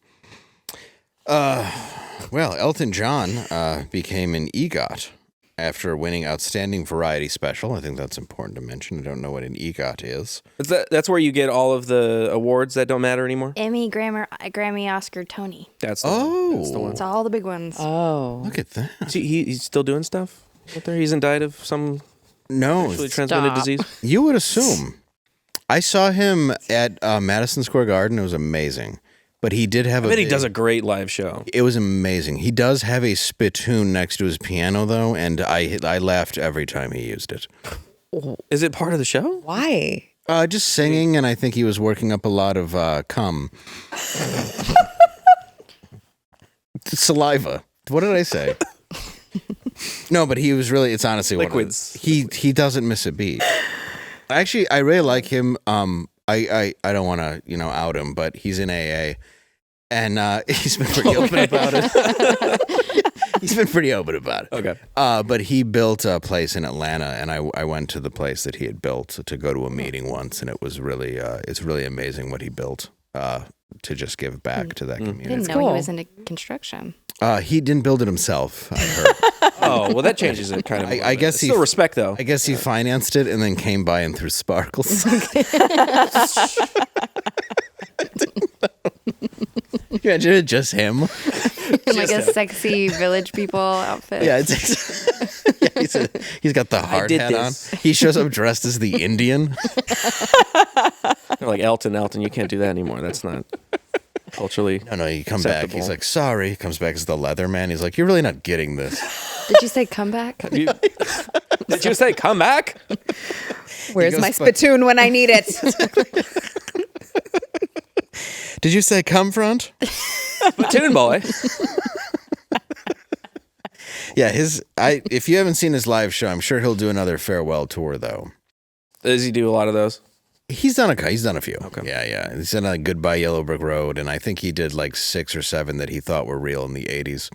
Well, Elton John became an EGOT after winning Outstanding Variety Special. I think that's important to mention. I don't know what an EGOT is. That's where you get all of the awards that don't matter anymore? Emmy, Grammy, Oscar, Tony. That's the one. That's the one. It's all the big ones. Oh. Look at that. Is he's still doing stuff out there? He's indicted of some sexually transmitted disease? You would assume. I saw him at Madison Square Garden. It was amazing. But he did have I bet he does a great live show. It was amazing. He does have a spittoon next to his piano, though, and I laughed every time he used it. Is it part of the show? Why? Just singing, and I think he was working up a lot of cum. Saliva. What did I say? No, but he was really, it's honestly liquids. He doesn't miss a beat. Actually, I really like him. I don't want to, out him, but he's in AA, and he's been pretty open about it. He's been pretty open about it. Okay. But he built a place in Atlanta, and I went to the place that he had built to go to a meeting once, and it was really, it's really amazing what he built to just give back to that community. I didn't know he was into construction. He didn't build it himself, I heard. Oh, well, that changes it kind of. I guess still respect, though. I guess he financed it and then came by and threw sparkles. You imagine it just him? In like a sexy Village People outfit. Yeah, he's got the hard hat on. He shows up dressed as the Indian. They're like, Elton, you can't do that anymore. That's not culturally No, you come acceptable. back. He's like, sorry. He comes back as the leather man. He's like, you're really not getting this. Did you say come back? Did you say come back? Where's my spittoon when I need it? Did you say come front? Spittoon boy. Yeah, if you haven't seen his live show, I'm sure he'll do another farewell tour, though. Does he do a lot of those? He's done a few. Okay. Yeah. He's done a Goodbye Yellow Brick Road, and I think he did like 6 or 7 that he thought were real in the 80s.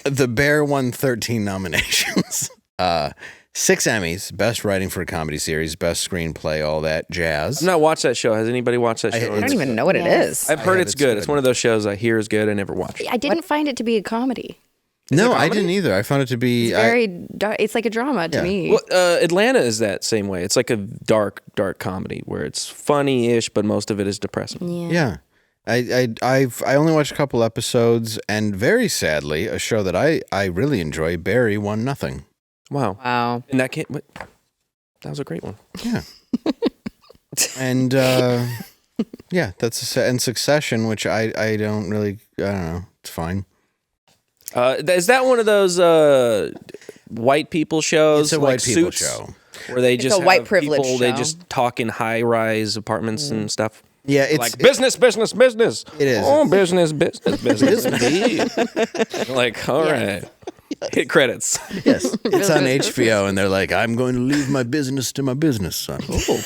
The Bear won 13 nominations. 6 Emmys, Best Writing for a Comedy Series, Best Screenplay, all that jazz. I've not watched that show. Has anybody watched that show? I don't even know what it is. I've heard it's good. It's one of those shows I hear is good. I never watched. I didn't find it to be a comedy. No, I didn't either. I found it to be It's very dark. It's like a drama to me. Well, Atlanta is that same way. It's like a dark comedy where it's funny-ish, but most of it is depressing. Yeah. I only watched a couple episodes, and very sadly, a show that I really enjoy, Barry, won nothing. Wow. And that was a great one. Yeah. And yeah, and Succession, which I don't know. It's fine. Is that one of those white people shows? It's a like white people Suits, show. Where they just a white have privilege people, They show. just talk in high-rise apartments and stuff. Yeah, it's like business. It is. Oh, business. Like, all right. Hit credits. Yes, it's on HBO, and they're like, I'm going to leave my business to my business son. Oh.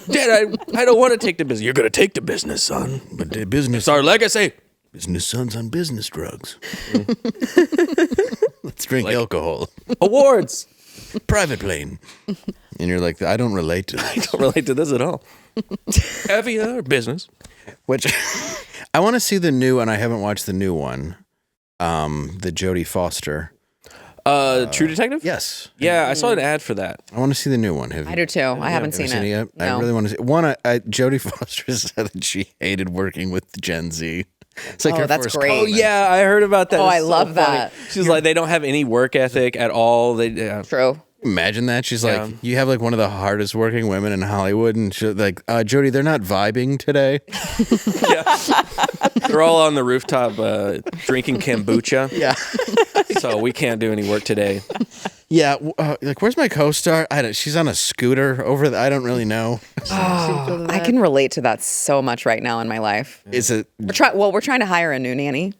Dad, I don't want to take the business. You're going to take the business, son. But the business... It's our legacy. Business son's on business drugs. Let's drink alcohol. Awards. Private plane. And you're like, I don't relate to this. I don't relate to this at all. Heavier business. Which, I want to see the new, and I haven't watched the new one. The Jodie Foster. True Detective? Yes. Yeah, I saw an ad for that. I want to see the new one. Have I you? do too. I haven't seen it yet? No. I really want to see one. Jodie Foster said that she hated working with Gen Z. It's like her that's first great. comment. Oh yeah, I heard about that. Oh, It's I so love funny. that. She's like, they don't have any work ethic at all. They True. Imagine that. She's Yeah. like, you have like one of the hardest working women in Hollywood, and she's like, Jodie, they're not vibing today. they're all on the rooftop drinking kombucha. Yeah. So we can't do any work today. Yeah. Like, where's my co-star? She's on a scooter over I don't really know. I can relate to that so much right now in my life. Is it We're trying to hire a new nanny.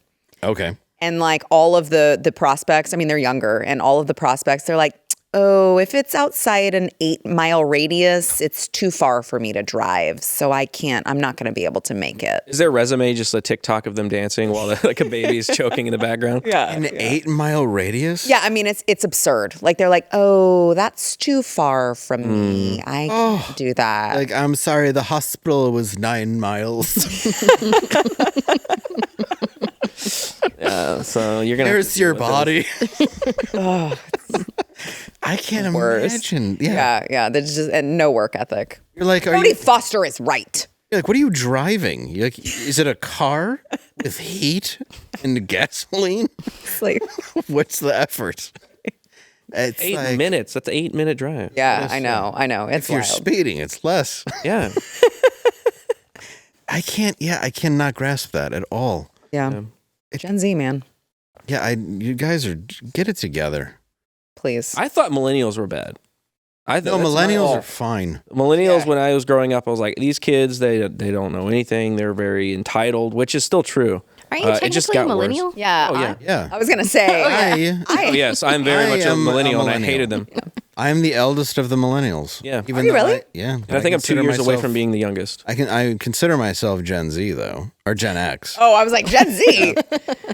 okay? And like all of the prospects, I mean, they're younger, and all of the prospects, they're like, oh, if it's outside an 8-mile radius, it's too far for me to drive. So I'm not going to be able to make it. Is their resume just a TikTok of them dancing while like a baby is choking in the background? Yeah. An 8-mile radius? Yeah, I mean, it's absurd. Like, they're like, oh, that's too far from me. I can't do that. Like, I'm sorry, the hospital was 9 miles. Yeah, so you're gonna. There's your body. I can't imagine. Yeah. There's just and no work ethic. You're like, Jodie Foster is right. You're like, what are you driving? You're like, is it a car with heat and gasoline? It's like, What's the effort? It's 8 minutes. That's an 8-minute drive. yeah, I know. It's If you're wild. speeding, it's less. Yeah. I cannot grasp that at all. Yeah. Gen Z, man. Yeah, you guys get it together. Please. I thought millennials were bad. No, millennials are fine. Millennials, when I was growing up, I was like, these kids, they don't know anything. They're very entitled, which is still true. Aren't you It technically just a got millennial? worse. Yeah. Oh, yeah. Yeah. I was going to say. Oh, yes, I'm very much a am millennial, and I millennial. hated them. I'm the eldest of the millennials. Yeah. Even Are you though really? yeah. And I think I'm 2 consider years away myself- from being the youngest. I consider myself Gen Z though, or Gen X. Oh, I was like, Gen Z.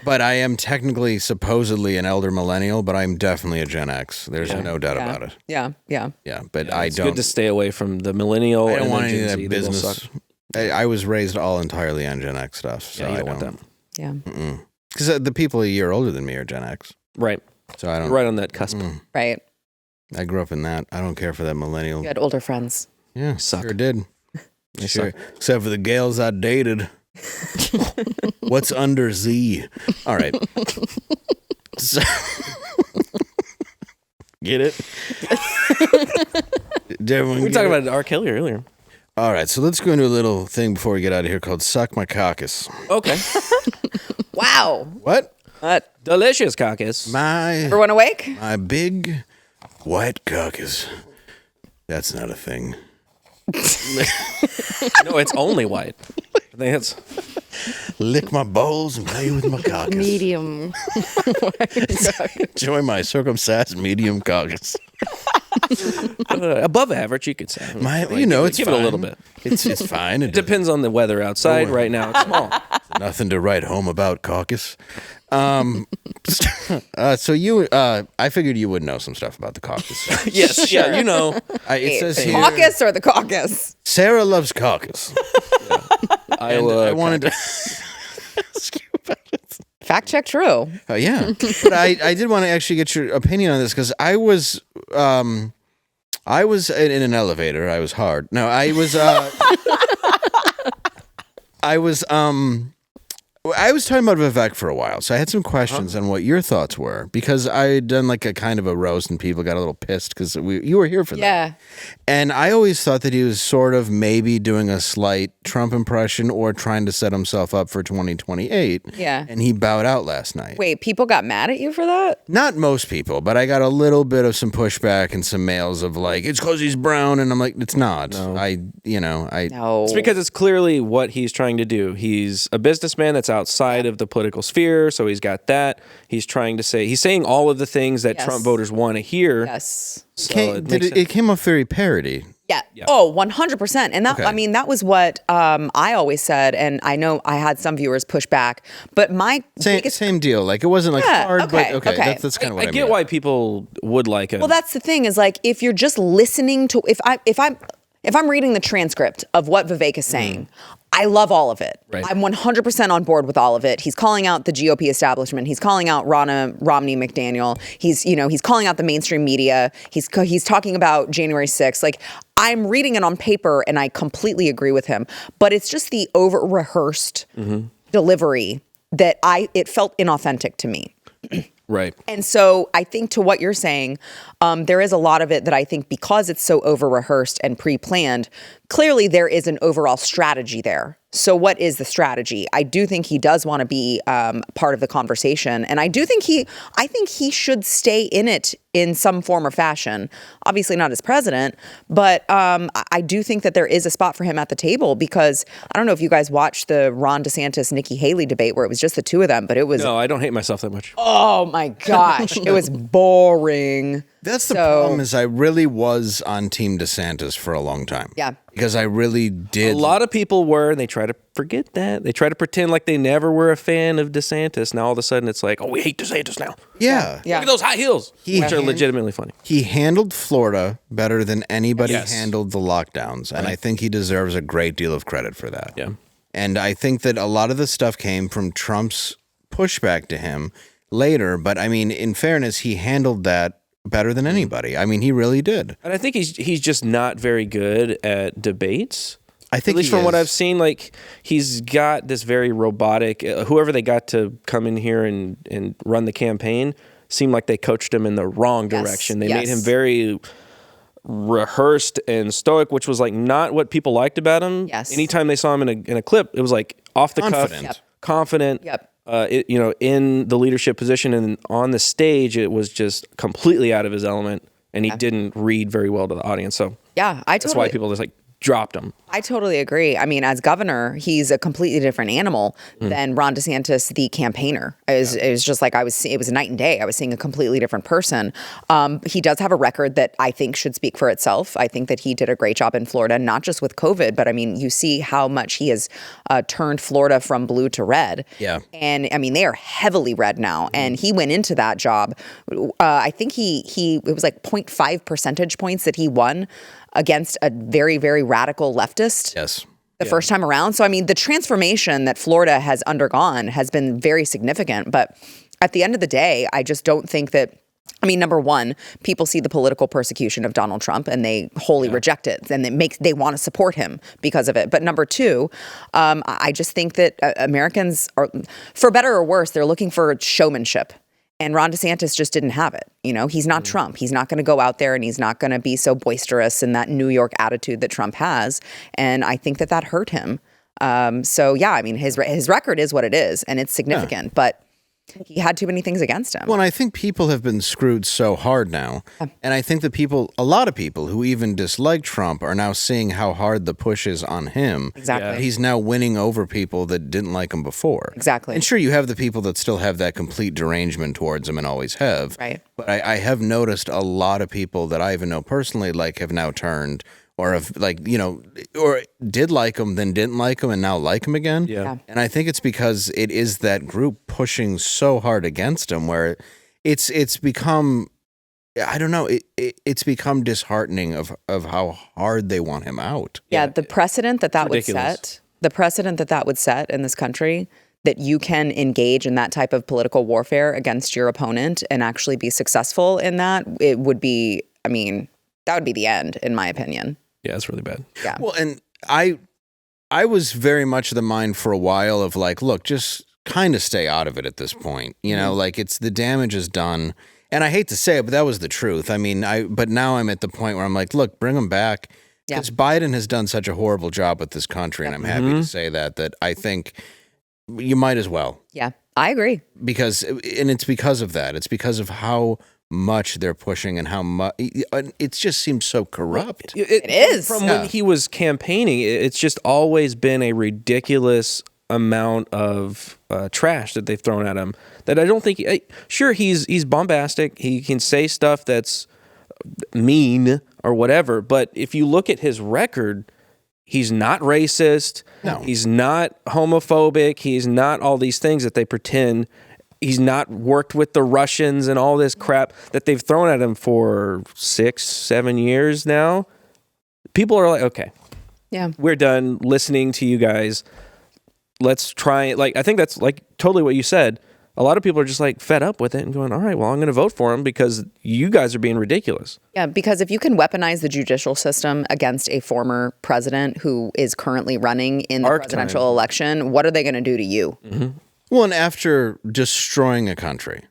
But I am technically, supposedly an elder millennial, but I'm definitely a Gen X. There's no doubt about it. Yeah. Yeah, but I It's don't. good to stay away from the millennial. I don't and want the any Gen of that Z. They both business. suck. I was raised all entirely on Gen X stuff, so Yeah, you I don't want them. Yeah. Because the people a year older than me are Gen X, Right. so I don't. You're right on that cusp. Right. I grew up in that. I don't care for that millennial. You had older friends. Yeah, Suck. sure did. They Sure. suck. Except for the gals I dated. What's under Z? All right. So, get it? Did everyone We were get talking it? about R. Kelly earlier. All right, so let's go into a little thing before we get out of here called Suck My Caucus. Okay. Wow. What? Delicious caucus. Everyone awake? My big white caucus. That's not a thing. No, it's only white. I think it's Lick my balls and play with my caucus. Medium. Enjoy my circumcised medium caucus. above average, you could say. It's give fine. it a little bit. It's fine. It depends on the weather outside. Right now, it's small. Nothing to write home about caucus. So you, I figured you would know some stuff about the caucus. Yes, yeah, you know. It says here, Caucus or the caucus? Sarah loves caucus. Iowa. I wanted to ask you about it. Fact check true. Yeah, but I did want to actually get your opinion on this because I was in an elevator. I was hard. No, I was talking about Vivek for a while, so I had some questions on what your thoughts were because I had done like a kind of a roast and people got a little pissed because you were here for that. Yeah. And I always thought that he was sort of maybe doing a slight Trump impression or trying to set himself up for 2028. Yeah. And he bowed out last night. Wait, people got mad at you for that? Not most people, but I got a little bit of some pushback and some mails of like, it's because he's brown. And I'm like, it's not. No. No. It's because it's clearly what he's trying to do. He's a businessman that's outside of the political sphere, so he's got that. He's saying all of the things that Yes. Trump voters want to hear. Yes. So it came off very parody. Yeah. Oh, 100%. And that, Okay. I mean, that was what I always said. And I know I had some viewers push back, but my biggest Same deal. Like it wasn't like Yeah, hard, okay, but okay. okay. That's kind of what I I get mean. why people would like him. Well, that's the thing is like if you're just listening to if if I'm reading the transcript of what Vivek is saying, I love all of it. Right. I'm 100% on board with all of it. He's calling out the GOP establishment. He's calling out Romney McDaniel. He's calling out the mainstream media. He's talking about January 6th. Like, I'm reading it on paper and I completely agree with him. But it's just the over-rehearsed delivery that it felt inauthentic to me. Right. And so I think to what you're saying, there is a lot of it that I think because it's so over-rehearsed and pre-planned, clearly there is an overall strategy there. So what is the strategy? I do think he does want to be part of the conversation. And I think he should stay in it in some form or fashion. Obviously not as president, but I do think that there is a spot for him at the table because I don't know if you guys watched the Ron DeSantis, Nikki Haley debate where it was just the two of them, but it was... No, I don't hate myself that much. Oh my gosh. It was boring. That's the problem is I really was on Team DeSantis for a long time. Yeah. Because I really did. A lot of people were, and they try to forget that. They try to pretend like they never were a fan of DeSantis. Now all of a sudden it's like, oh, we hate DeSantis now. Yeah. Look at those high heels, which are legitimately funny. He handled Florida better than anybody handled the lockdowns. And I think he deserves a great deal of credit for that. Yeah. And I think that a lot of the stuff came from Trump's pushback to him later. But I mean, in fairness, he handled that better than anybody. I mean, he really did. And I think he's just not very good at debates. I think at least from what I've seen, like he's got this very robotic. Whoever they got to come in here and run the campaign seemed like they coached him in the wrong direction. They made him very rehearsed and stoic, which was like not what people liked about him. Yes. Anytime they saw him in a clip, it was like off the cuff, confident. Yep. In the leadership position and on the stage, it was just completely out of his element, and he didn't read very well to the audience. So that's why people just like dropped him. I totally agree. I mean, as governor, he's a completely different animal than Ron DeSantis, the campaigner. It was just like it was night and day. I was seeing a completely different person. He does have a record that I think should speak for itself. I think that he did a great job in Florida, not just with COVID, but I mean, you see how much he has turned Florida from blue to red. Yeah. And I mean, they are heavily red now. And he went into that job. I think it was like 0.5 percentage points that he won against a very, very radical leftist. Yes. The first time around. So, I mean, the transformation that Florida has undergone has been very significant. But at the end of the day, I just don't think that, I mean, number one, people see the political persecution of Donald Trump and they wholly reject it and they want to support him because of it. But number two, I just think that Americans are, for better or worse, they're looking for showmanship. And Ron DeSantis just didn't have it. You know, he's not Trump. He's not going to go out there and he's not going to be so boisterous and that New York attitude that Trump has. And I think that hurt him. So, yeah, I mean, his record is what it is and it's significant. But he had too many things against him. Well, and I think people have been screwed so hard now. And I think that a lot of people who even dislike Trump are now seeing how hard the push is on him. Exactly. Yeah. He's now winning over people that didn't like him before. Exactly. And sure, you have the people that still have that complete derangement towards him and always have. Right. But I have noticed a lot of people that I even know personally have now turned or have or did like him, then didn't like him, and now like him again. Yeah. And I think it's because it is that group pushing so hard against him where it's become, I don't know, it's become disheartening of how hard they want him out. Yeah, the precedent that would set, in this country, that you can engage in that type of political warfare against your opponent and actually be successful in that, it would be, I mean, that would be the end, in my opinion. Yeah, it's really bad. Yeah. Well, and I was very much of the mind for a while of like, look, just kind of stay out of it at this point. You know, like the damage is done. And I hate to say it, but that was the truth. I mean, but now I'm at the point where I'm like, look, bring him back. Because Biden has done such a horrible job with this country. And I'm happy to say that I think you might as well. Yeah, I agree. And it's because of that. It's because of how much they're pushing and how much it just seems so corrupt. It is. From when he was campaigning, it's just always been a ridiculous amount of trash that they've thrown at him that I don't think sure he's bombastic. He can say stuff that's mean or whatever, but if you look at his record, he's not racist. No. He's not homophobic. He's not all these things that they pretend. He's not worked with the Russians and all this crap that they've thrown at him for 6-7 years now. people are like, okay, Yeah. we're done listening to you guys. Let's try. Like, I think that's like totally what you said. A lot of people are just like fed up with it and going, all right, well, I'm going to vote for him because you guys are being ridiculous. Yeah, because if you can weaponize the judicial system against a former president who is currently running in the presidential election, what are they going to do to you? Well, and after destroying a country.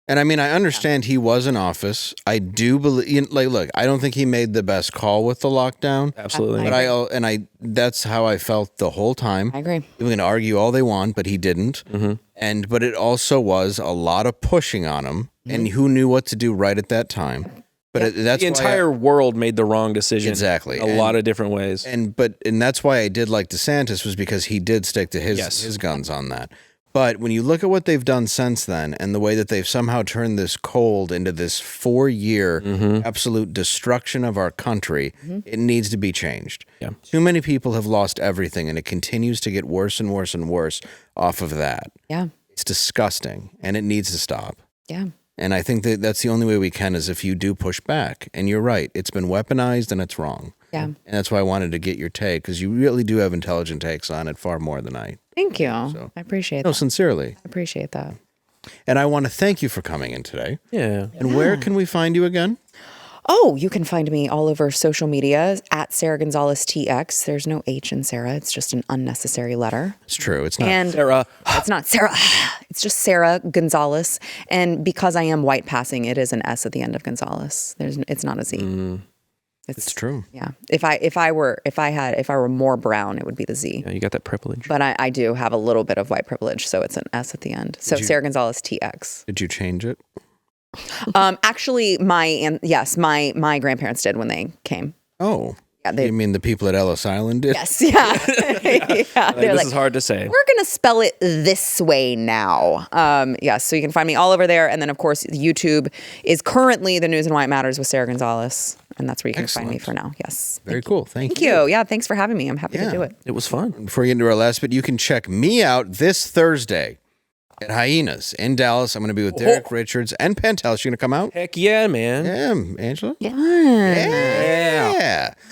And I mean, I understand he was in office. I do believe, like, look, I don't think he made the best call with the lockdown. Absolutely. But that's how I felt the whole time. I agree. We can argue all they want, but he didn't. But it also was a lot of pushing on him, and who knew what to do right at that time. But that's the entire world made the wrong decision. Exactly. A lot of different ways. And that's why I did like DeSantis, was because he did stick to his guns on that. But when you look at what they've done since then and the way that they've somehow turned this cold into this 4-year absolute destruction of our country, it needs to be changed. Yeah. Too many people have lost everything, and it continues to get worse and worse and worse off of that. Yeah. It's disgusting, and it needs to stop. Yeah. And I think that that's the only way we can, is if you do push back. And you're right. It's been weaponized, and it's wrong. Yeah. And that's why I wanted to get your take, because you really do have intelligent takes on it, far more than I. Thank you. I appreciate that. No, sincerely. I appreciate that. And I want to thank you for coming in today. Yeah. And where can we find you again? Oh, you can find me all over social media at Sara Gonzales TX. There's no H in Sara. It's just an unnecessary letter. It's true. It's not And Sara. It's not Sara. It's just Sara Gonzales. And because I am white passing, it is an S at the end of Gonzales. It's not a Z. It's true. Yeah. If I were more brown, it would be the Z. Yeah, you got that privilege. But I do have a little bit of white privilege, so it's an S at the end. So Sara Gonzales TX. Did you change it? Actually, my grandparents did when they came. Oh. Yeah, You mean the people at Ellis Island did? Yes, yeah. Yeah, This is hard to say. We're going to spell it this way now. So you can find me all over there. And then, of course, YouTube is currently the News and Why It Matters with Sara Gonzales. And that's where you can find me for now. Yes. Very cool. Thank you. Yeah, thanks for having me. I'm happy to do it. It was fun. Before we get into our last bit, you can check me out this Thursday at Hyenas in Dallas. I'm going to be with Derek Richards and Pantelis. You going to come out? Heck yeah, man. Yeah, Angela? Yeah.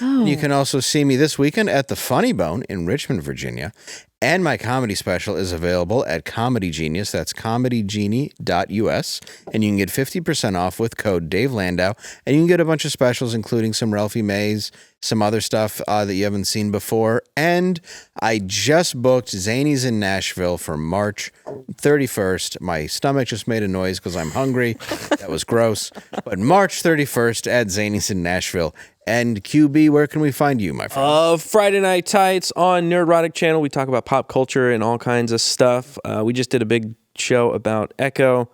Oh. You can also see me this weekend at the Funny Bone in Richmond, Virginia. And my comedy special is available at Comedy Genius. That's comedygenie.us. And you can get 50% off with code Dave Landau. And you can get a bunch of specials, including some Ralphie Mays, some other stuff that you haven't seen before. And I just booked Zanies in Nashville for March 31st. My stomach just made a noise because I'm hungry. That was gross. But March 31st at Zanies in Nashville. And QB, where can we find you, my friend? Friday Night Tights on Nerdrotic Channel. We talk about pop culture and all kinds of stuff. We just did a big show about Echo.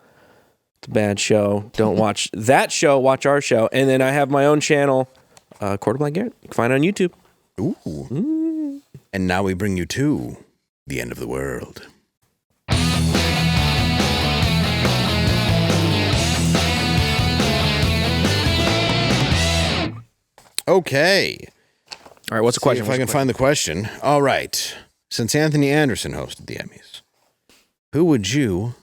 It's a bad show. Don't watch that show. Watch our show. And then I have my own channel, Quarter Black Garrett. You can find it on YouTube. Ooh. And now we bring you to the end of the world. Okay. All right, what's the question? If I can find the question. All right. Since Anthony Anderson hosted the Emmys, who would you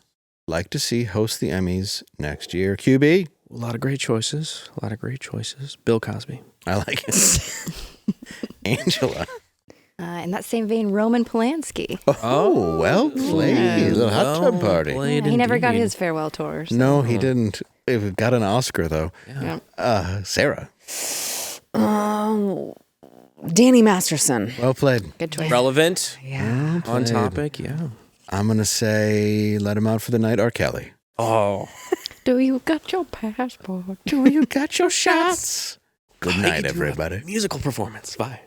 like to see host the Emmys next year? QB? A lot of great choices. Bill Cosby. I like it. Angela? In that same vein, Roman Polanski. Oh, well played. A little hot tub party. He never got his farewell tour. So. No, he didn't. It got an Oscar, though. Yeah. Sarah? Danny Masterson. Well played. Good choice. Relevant. Yeah. On topic. Yeah. I'm going to say let him out for the night, R. Kelly. Oh. Do you got your passport? Do you got your shots? Good night, everybody. Musical performance. Bye.